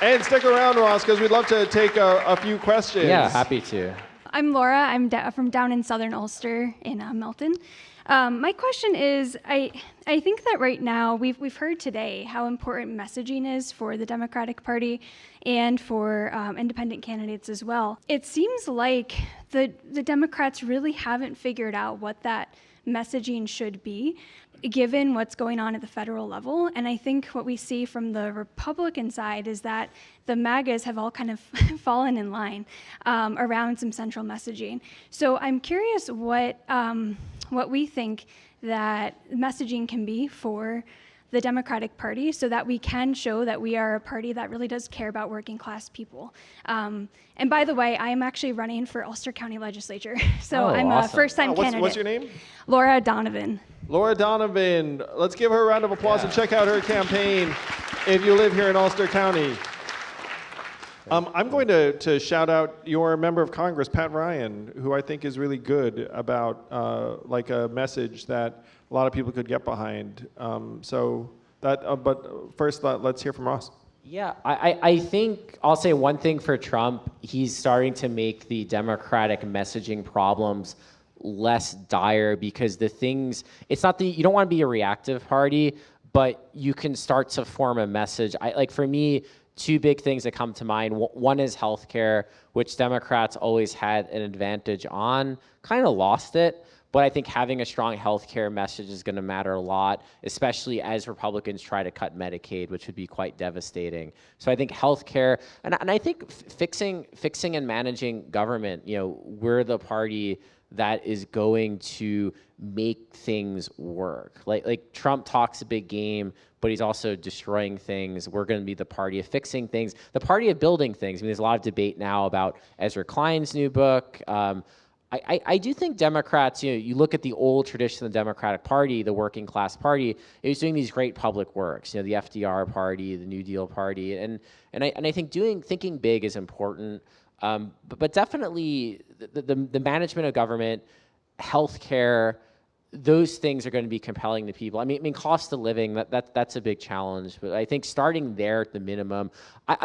And stick around, Ross, because we'd love to take a few questions. Yeah, happy to. I'm Laura. I'm from down in southern Ulster in Milton. My question is, I think that right now we've heard today how important messaging is for the Democratic Party and for independent candidates as well. It seems like the Democrats really haven't figured out what that messaging should be, given what's going on at the federal level. And I think what we see from the Republican side is that the MAGAs have all kind of fallen in line around some central messaging. So I'm curious what we think that messaging can be for the Democratic Party so that we can show that we are a party that really does care about working class people. And by the way, I am actually running for Ulster County Legislature. So I'm awesome. a first-time candidate. What's your name? Laura Donovan. Laura Donovan. Let's give her a round of applause and check out her campaign if you live here in Ulster County. I'm going to shout out your member of Congress, Pat Ryan, who I think is really good about like a message that a lot of people could get behind. But first, let's hear from Ross. Yeah, I think I'll say one thing for Trump. He's starting to make the Democratic messaging problems less dire because it's not you don't want to be a reactive party, but you can start to form a message. Like for me, two big things that come to mind. One is healthcare, which Democrats always had an advantage on, kind of lost it. But I think having a strong healthcare message is going to matter a lot, especially as Republicans try to cut Medicaid, which would be quite devastating. So I think healthcare, and I think fixing and managing government. We're the party that is going to make things work. Like Trump talks a big game, but he's also destroying things. We're going to be the party of fixing things, the party of building things. I mean, there's a lot of debate now about Ezra Klein's new book. I do think Democrats, you look at the old tradition of the Democratic Party, the working class party, it was doing these great public works, the FDR party, the New Deal party, and I think thinking big is important, but definitely the management of government, healthcare, those things are going to be compelling to people. I mean, cost of living, that's a big challenge. But I think starting there at the minimum,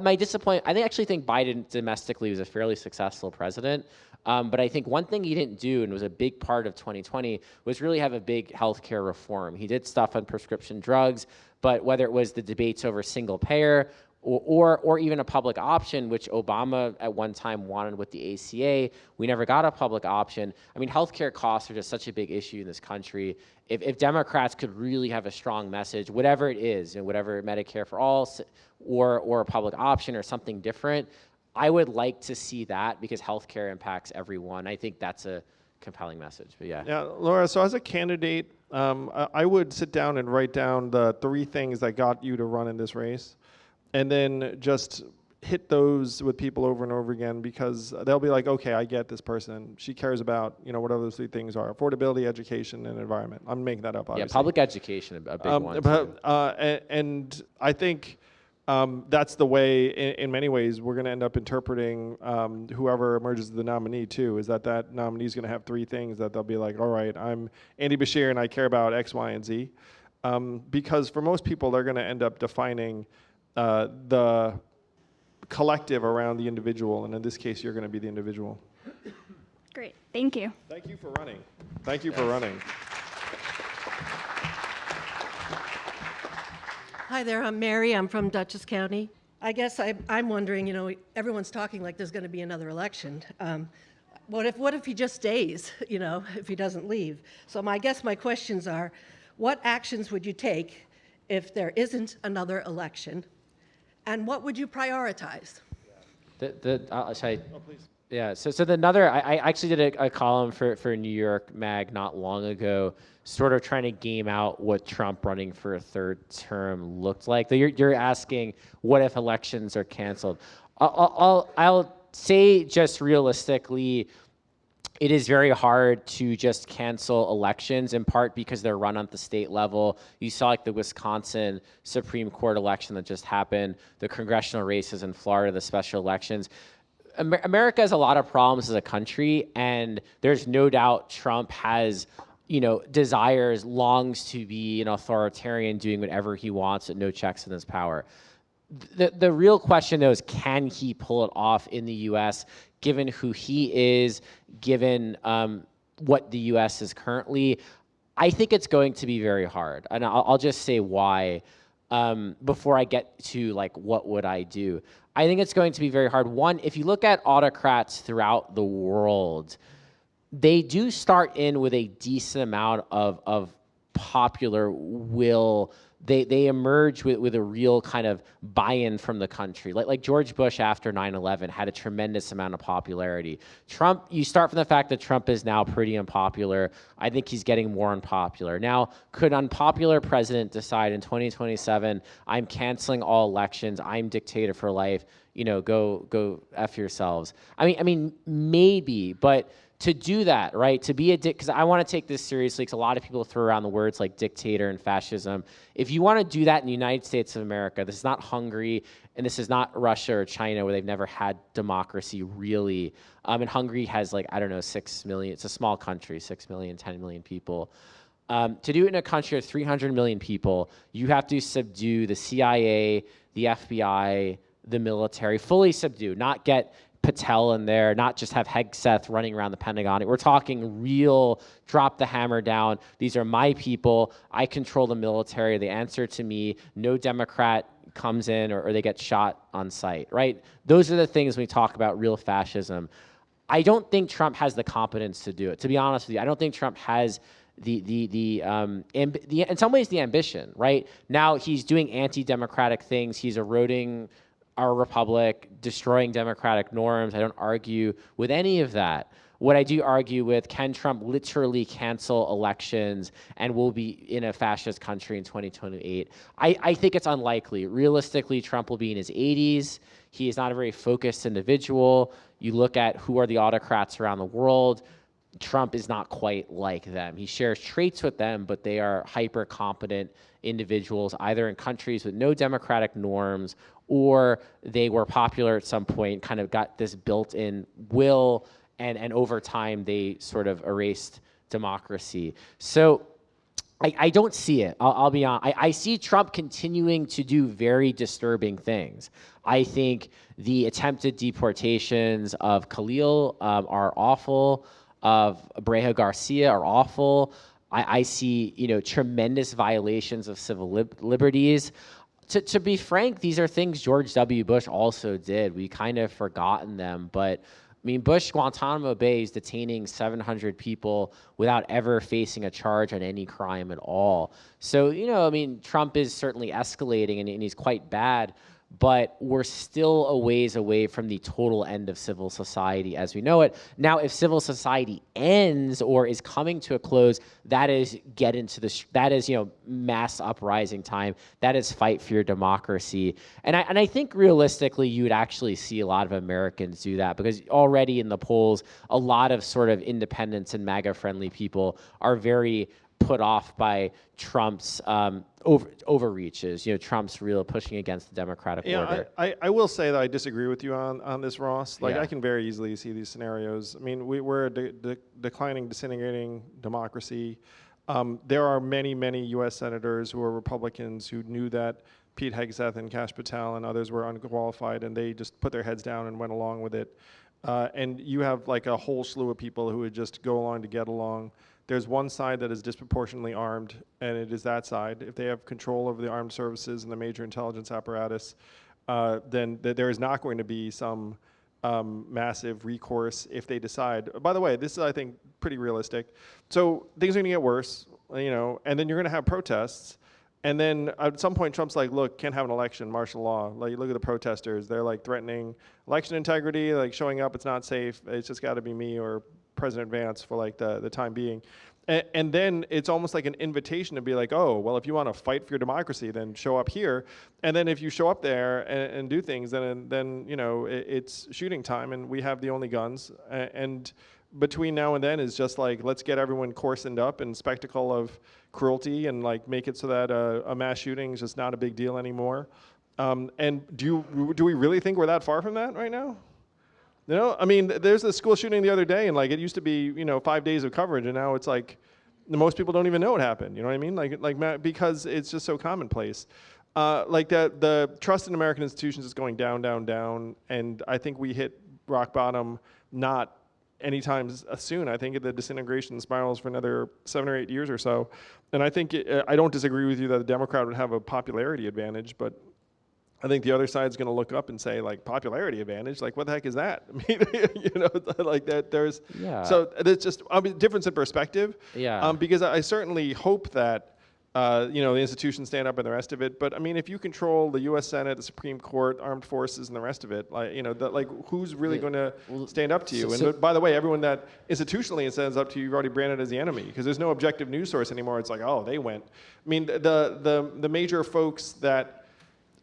my disappointment, I actually think Biden domestically was a fairly successful president. But I think one thing he didn't do, and was a big part of 2020, was really have a big healthcare reform. He did stuff on prescription drugs, but whether it was the debates over single payer or even a public option, which Obama at one time wanted with the ACA, we never got a public option. I mean, healthcare costs are just such a big issue in this country. If Democrats could really have a strong message, whatever it is, whatever Medicare for all or a public option or something different, I would like to see that because healthcare impacts everyone. I think that's a compelling message. But yeah. Yeah, Laura. So as a candidate, I would sit down and write down the 3 things that got you to run in this race, and then just hit those with people over and over again because they'll be like, okay, I get this person. She cares about whatever those 3 things are: affordability, education, and environment. I'm making that up, obviously. Yeah, public education, a big one. And I think. That's the way, in many ways, we're going to end up interpreting whoever emerges as the nominee, too, is that nominee is going to have 3 things that they'll be like, all right, I'm Andy Beshear and I care about X, Y, and Z. Because for most people, they're going to end up defining the collective around the individual. And in this case, you're going to be the individual. Great. Thank you. Thank you for running. Thank you for running. Hi there, I'm Mary. I'm from Dutchess County. I guess I'm wondering, everyone's talking like there's going to be another election. What if he just stays, if he doesn't leave? So my questions are, what actions would you take if there isn't another election? And what would you prioritize? Please. Yeah, so I actually did a column for New York Mag not long ago, sort of trying to game out what Trump running for a 3rd term looked like. You're asking, what if elections are canceled? I'll say just realistically, it is very hard to just cancel elections, in part because they're run at the state level. You saw like the Wisconsin Supreme Court election that just happened, the congressional races in Florida, the special elections. America has a lot of problems as a country, and there's no doubt Trump has, desires, longs to be an authoritarian doing whatever he wants with no checks in his power. The real question, though, is can he pull it off in the U.S., given who he is, given what the U.S. is currently? I think it's going to be very hard. And I'll just say why before I get to, like, what would I do. I think it's going to be very hard. One, if you look at autocrats throughout the world, they do start in with a decent amount of popular will. They emerge with a real kind of buy-in from the country. Like George Bush after 9/11 had a tremendous amount of popularity. Trump, you start from the fact that Trump is now pretty unpopular. I think he's getting more unpopular. Now, could an unpopular president decide in 2027, I'm canceling all elections, I'm dictator for life, go F yourselves? I mean, maybe, but to do that, right, to be because I want to take this seriously, because a lot of people throw around the words like dictator and fascism. If you want to do that in the United States of America, this is not Hungary, and this is not Russia or China, where they've never had democracy, really. And Hungary has, 6 million, it's a small country, 6 million, 10 million people. To do it in a country of 300 million people, you have to subdue the CIA, the FBI, the military, fully subdue, not get Patel in there, not just have Hegseth running around the Pentagon. We're talking real, drop the hammer down. These are my people. I control the military. They answer to me. No Democrat comes in or they get shot on sight, right? Those are the things when we talk about real fascism. I don't think Trump has the competence to do it. To be honest with you, I don't think Trump has in some ways the ambition, right? Now he's doing anti-democratic things. He's eroding our republic, destroying democratic norms. I don't argue with any of that. What I do argue with, can Trump literally cancel elections and we'll be in a fascist country in 2028? I think it's unlikely. Realistically, Trump will be in his 80s. He is not a very focused individual. You look at who are the autocrats around the world. Trump is not quite like them. He shares traits with them, but they are hyper-competent individuals, either in countries with no democratic norms, or they were popular at some point, kind of got this built-in will, and over time they sort of erased democracy. So I don't see it. I'll be honest. I see Trump continuing to do very disturbing things. I think the attempted deportations of Khalil are awful, of Brejo Garcia are awful. I see, tremendous violations of civil liberties. To be frank, these are things George W. Bush also did. We kind of forgotten them, but Bush, Guantanamo Bay is detaining 700 people without ever facing a charge on any crime at all. So, Trump is certainly escalating and he's quite bad, but we're still a ways away from the total end of civil society as we know it. Now, if civil society ends or is coming to a close, that is mass uprising time. That is fight for your democracy. And I think realistically, you would actually see a lot of Americans do that, because already in the polls, a lot of sort of independents and MAGA-friendly people are very put off by Trump's overreaches, Trump's real pushing against the democratic order. I will say that I disagree with you on this, Ross. Yeah. I can very easily see these scenarios. We're a declining, disintegrating democracy. There are many, many U.S. senators who are Republicans who knew that Pete Hegseth and Kash Patel and others were unqualified, and they just put their heads down and went along with it. And you have a whole slew of people who would just go along to get along. There's one side that is disproportionately armed, and it is that side. If they have control over the armed services and the major intelligence apparatus, then there is not going to be some massive recourse if they decide. By the way, this is, I think, pretty realistic. So things are going to get worse, and then you're going to have protests. And then at some point, Trump's like, look, can't have an election, martial law. You look at the protesters. They're threatening election integrity, showing up, it's not safe. It's just got to be me or President Vance for the time being. And then it's almost like an invitation to be like, oh, well, if you want to fight for your democracy, then show up here. And then if you show up there and do things, then it's shooting time, and we have the only guns. And between now and then is just let's get everyone coarsened up in spectacle of cruelty and make it so that a mass shooting is just not a big deal anymore. And do we really think we're that far from that right now? There's a school shooting the other day, and it used to be 5 days of coverage, and now it's most people don't even know what happened. You know what I mean? Because it's just so commonplace. like the trust in American institutions is going down, down, down, and I think we hit rock bottom not anytime soon. I think the disintegration spirals for another 7 or 8 years or so, and I think I don't disagree with you that the Democrat would have a popularity advantage, but I think the other side's going to look up and say, like, popularity advantage, like, what the heck is that? I mean, like that. There's so there's just difference in perspective. Yeah. Because I certainly hope that. The institutions stand up and the rest of it. But I mean, if you control the U.S. Senate, the Supreme Court, armed forces, and the rest of it, who's really going to stand up to you? And by the way, everyone that institutionally stands up to you, you've already branded as the enemy because there's no objective news source anymore. It's like, oh, they went. I mean, the major folks that,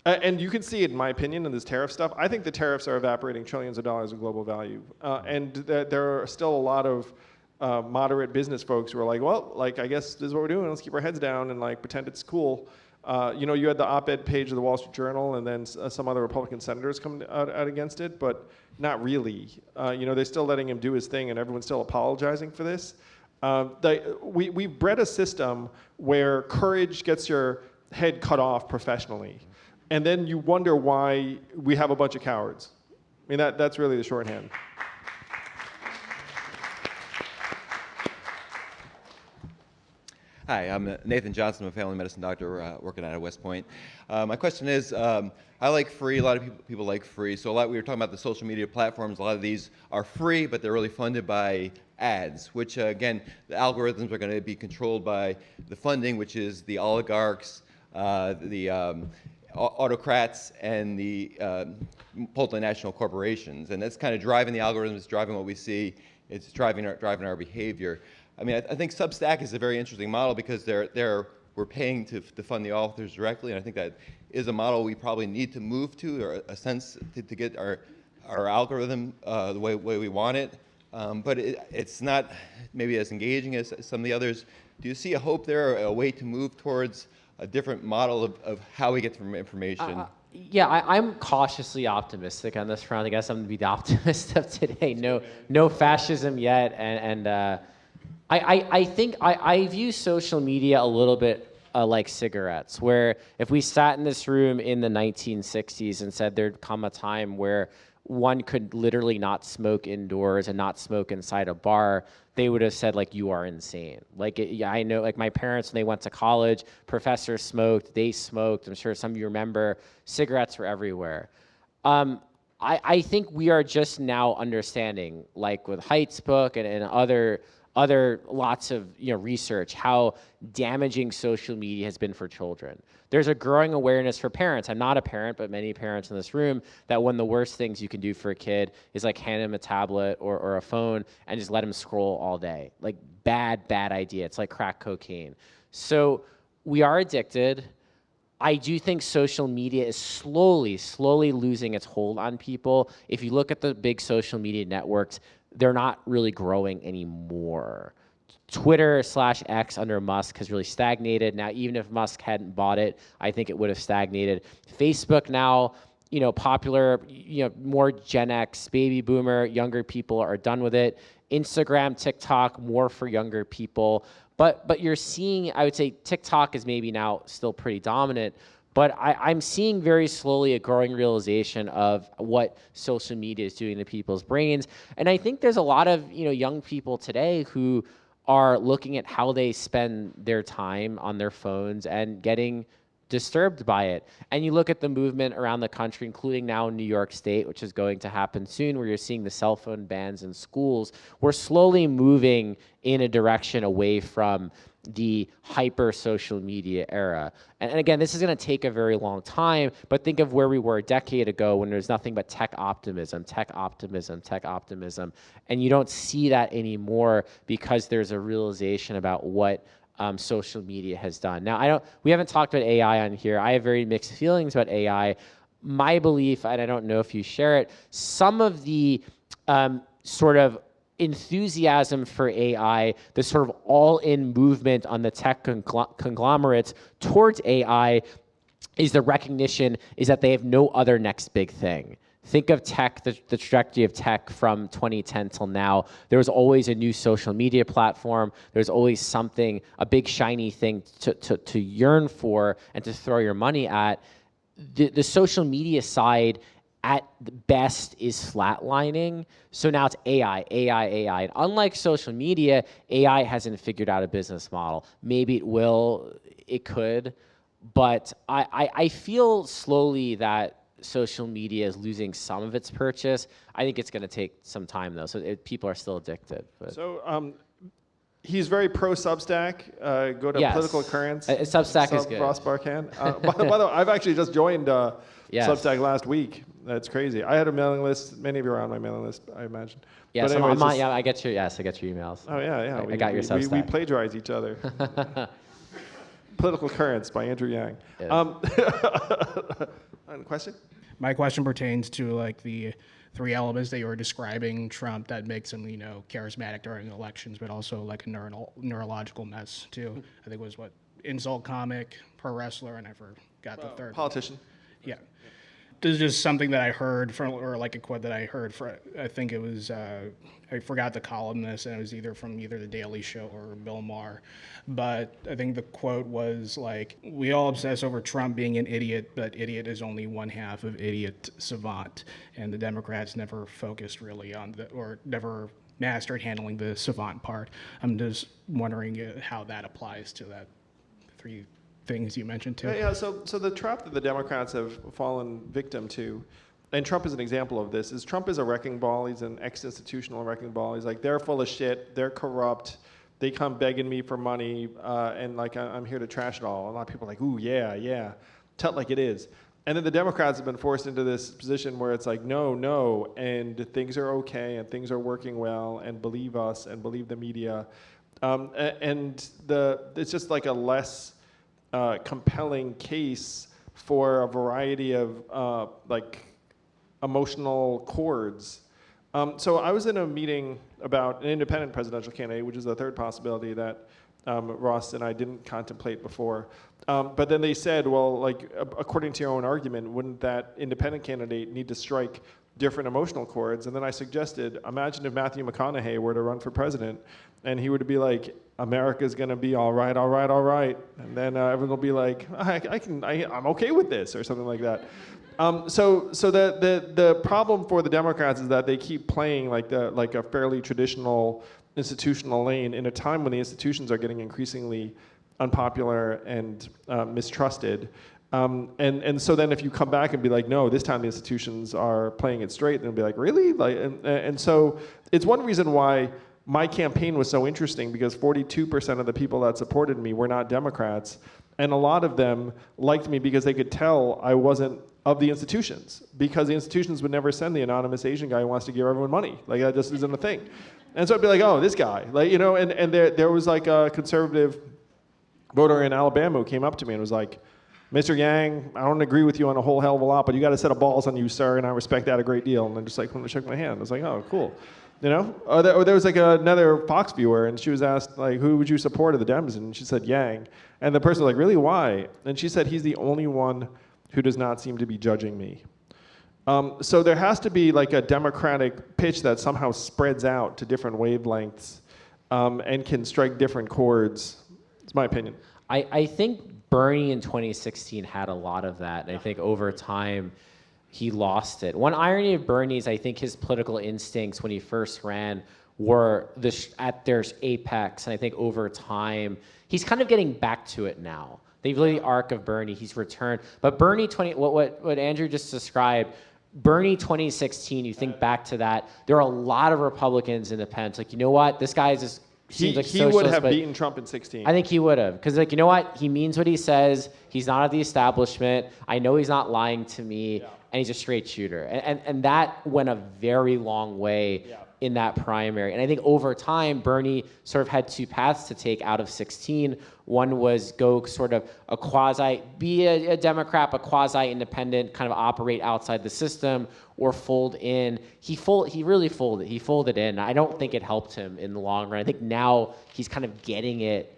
and you can see it in my opinion in this tariff stuff. I think the tariffs are evaporating trillions of dollars of global value, and there are still a lot of moderate business folks who are like, well, like, I guess this is what we're doing. Let's keep our heads down and like pretend it's cool. You had the op-ed page of the Wall Street Journal, and then some other Republican senators come out against it, but not really. They're still letting him do his thing, and everyone's still apologizing for this. We've bred a system where courage gets your head cut off professionally, and then you wonder why we have a bunch of cowards. I mean, that's really the shorthand. Hi, I'm Nathan Johnson. I'm a family medicine doctor working out of West Point. My question is, I like free. A lot of people like free. So we were talking about the social media platforms. A lot of these are free, but they're really funded by ads, which, again, the algorithms are going to be controlled by the funding, which is the oligarchs, the autocrats, and the multinational corporations. And that's kind of driving the algorithms, it's driving what we see. It's driving our behavior. I mean, I think Substack is a very interesting model because we're paying to fund the authors directly, and I think that is a model we probably need to move to, or a sense to get our algorithm the way we want it. But it's not maybe as engaging as some of the others. Do you see a hope there, or a way to move towards a different model of how we get from information? I'm cautiously optimistic on this front. I guess I'm going to be the optimist of today. No fascism yet, and I think I view social media a little bit like cigarettes, where if we sat in this room in the 1960s and said there'd come a time where one could literally not smoke indoors and not smoke inside a bar, they would have said, like, you are insane. Like, I know, like, my parents, when they went to college, professors smoked, they smoked. I'm sure some of you remember cigarettes were everywhere. I think we are just now understanding, like with Haidt's book and other lots of research, how damaging social media has been for children. There's a growing awareness for parents. I'm not a parent, but many parents in this room, that one of the worst things you can do for a kid is like hand him a tablet or a phone and just let him scroll all day. Like, bad idea. It's like crack cocaine. So we are addicted. I do think social media is slowly losing its hold on people. If you look at the big social media networks, they're not really growing anymore. Twitter/X under Musk has really stagnated. Now, even if Musk hadn't bought it, I think it would have stagnated. Facebook now, popular, more Gen X, baby boomer, younger people are done with it. Instagram, TikTok, more for younger people. But you're seeing, I would say TikTok is maybe now still pretty dominant, but I'm seeing very slowly a growing realization of what social media is doing to people's brains. And I think there's a lot of young people today who are looking at how they spend their time on their phones and getting disturbed by it. And you look at the movement around the country, including now in New York State, which is going to happen soon, where you're seeing the cell phone bans in schools. We're slowly moving in a direction away from the hyper social media era. And again, this is going to take a very long time, but think of where we were a decade ago when there's nothing but tech optimism. And you don't see that anymore because there's a realization about what social media has done. Now, we haven't talked about AI on here. I have very mixed feelings about AI. My belief, and I don't know if you share it, some of the sort of enthusiasm for AI, the sort of all-in movement on the tech conglomerates towards AI, is the recognition is that they have no other next big thing. think of tech, the trajectory of tech from 2010 till now. There was always a new social media platform. There's always something, a big shiny thing to yearn for and to throw your money at. The social media side at the best is flatlining. So now it's AI. And unlike social media, AI hasn't figured out a business model. Maybe it will, it could, but I feel slowly that social media is losing some of its purchase. I think it's going to take some time though. So people are still addicted. But. So he's very pro Substack. Go to Yes. Political Currents. Substack is good. Ross Barkan. By the way, I've actually just joined Yes. Substack last week. That's crazy. I had a mailing list. Many of you are on my mailing list, I imagine. Yeah, But so anyways, I get your emails. Oh yeah. I got your we Substack. plagiarize each other. Political Currents by Andrew Yang. Yes. Question? My question pertains to like the three elements that you were describing Trump that makes him, charismatic during elections, but also like a neurological mess too. I think it was insult comic, pro wrestler, and I forgot the third. Politician. Yeah. This is just something that I heard from, or like a quote that I heard I think it was, I forgot the columnist, and it was either from The Daily Show or Bill Maher. But I think the quote was like, we all obsess over Trump being an idiot, but idiot is only one half of idiot savant. And the Democrats never focused really on or never mastered handling the savant part. I'm just wondering how that applies to that three things you mentioned too. Yeah, so the trap that the Democrats have fallen victim to, and Trump is an example of this, is Trump is a wrecking ball. He's an ex-institutional wrecking ball. He's like, they're full of shit, they're corrupt, they come begging me for money, and like I'm here to trash it all. A lot of people are like, ooh, yeah, tell it like it is. And then the Democrats have been forced into this position where it's like, no, and things are okay, and things are working well, and believe us, and believe the media. It's just like a less compelling case for a variety of like emotional chords. So I was in a meeting about an independent presidential candidate, which is the third possibility that Ross and I didn't contemplate before. But then they said, well, like according to your own argument, wouldn't that independent candidate need to strike different emotional chords? And then I suggested, imagine if Matthew McConaughey were to run for president, and he were to be like, America's gonna be all right, and then everyone will be like, I'm okay with this, or something like that. So the problem for the Democrats is that they keep playing like a fairly traditional institutional lane in a time when the institutions are getting increasingly unpopular and mistrusted. And so then if you come back and be like, no, this time the institutions are playing it straight, they'll be like, really? And so it's one reason why my campaign was so interesting, because 42% of the people that supported me were not Democrats. And a lot of them liked me because they could tell I wasn't of the institutions, because the institutions would never send the anonymous Asian guy who wants to give everyone money. Like that just isn't a thing. And so I'd be like, oh, this guy, and there was like a conservative voter in Alabama who came up to me and was like, Mr. Yang, I don't agree with you on a whole hell of a lot, but you got a set of balls on you, sir, and I respect that a great deal. And I just like shook my hand. I was like, oh, cool. Or there was like another Fox viewer, and she was asked like, who would you support of the Dems? And she said Yang. And the person was like, really, why? And she said, he's the only one who does not seem to be judging me. So there has to be like a democratic pitch that somehow spreads out to different wavelengths and can strike different chords. It's my opinion. I think Bernie in 2016 had a lot of that, and I think over time he lost it. One irony of Bernie is I think his political instincts when he first ran were at their apex, and I think over time he's kind of getting back to it now. They've really the arc of Bernie, he's returned. But Bernie what Andrew just described, Bernie 2016, you think back to that, there are a lot of Republicans, independents, like, you know what, this guy is just seems like he would have beaten Trump in 16. I think he would have, because like, you know what, he means what he says, he's not at the establishment, I know he's not lying to me, and he's a straight shooter. And that went a very long way in that primary. And I think over time, Bernie sort of had two paths to take out of 16. One was go sort of be a Democrat, but quasi-independent, kind of operate outside the system, or fold in. He really folded. He folded in. I don't think it helped him in the long run. I think now he's kind of getting it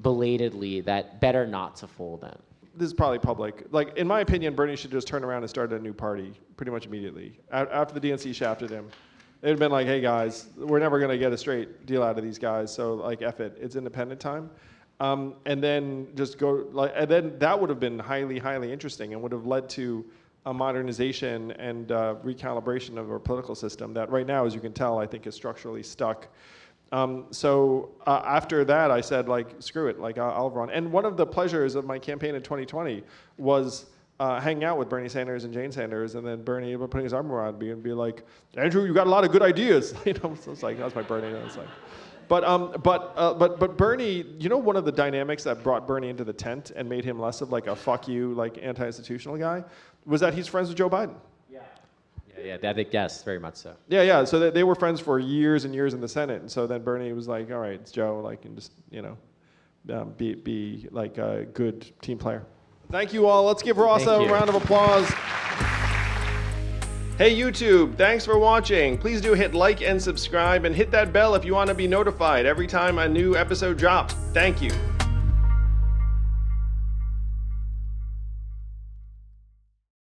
belatedly that better not to fold in. this is probably public. Like, in my opinion, Bernie should just turn around and start a new party pretty much immediately. After the DNC shafted him, they'd have been like, hey guys, we're never going to get a straight deal out of these guys, so like, F it, it's independent time. And then just go, like, and then that would have been highly, highly interesting and would have led to a modernization and recalibration of our political system that right now, as you can tell, I think is structurally stuck. So after that, I said, like, screw it, like, I'll run. And one of the pleasures of my campaign in 2020 was hanging out with Bernie Sanders and Jane Sanders, and then Bernie putting his arm around me and be like, Andrew, you got a lot of good ideas. You know, so it's like, that was my Bernie. I was like, but Bernie, you know, one of the dynamics that brought Bernie into the tent and made him less of like a fuck you, like anti-institutional guy, was that he's friends with Joe Biden. Yeah, I think yes, very much so. Yeah. So they were friends for years and years in the Senate, and so then Bernie was like, all right, it's Joe, like, and just, you know, be like a good team player. Thank you all. Let's give Ross a round of applause. Hey YouTube, thanks for watching. Please do hit like and subscribe and hit that bell if you want to be notified every time a new episode drops. Thank you.